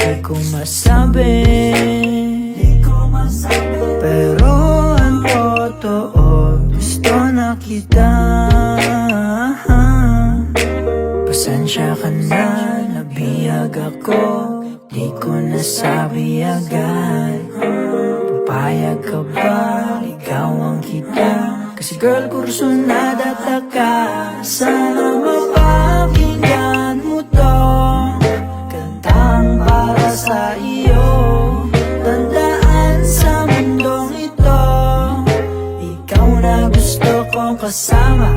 Di ko masabi, pero ang totoo, gusto na kita. Pasensya ka na, nabiyag ako, di ko nasabi agad. Papayag ka ba, ligawan kita? Kasi girl, kursunada ka. Sana mapakinggan mo to, kantang para sa iyo. Tandaan sa mundong ito, ikaw na gusto kong kasama.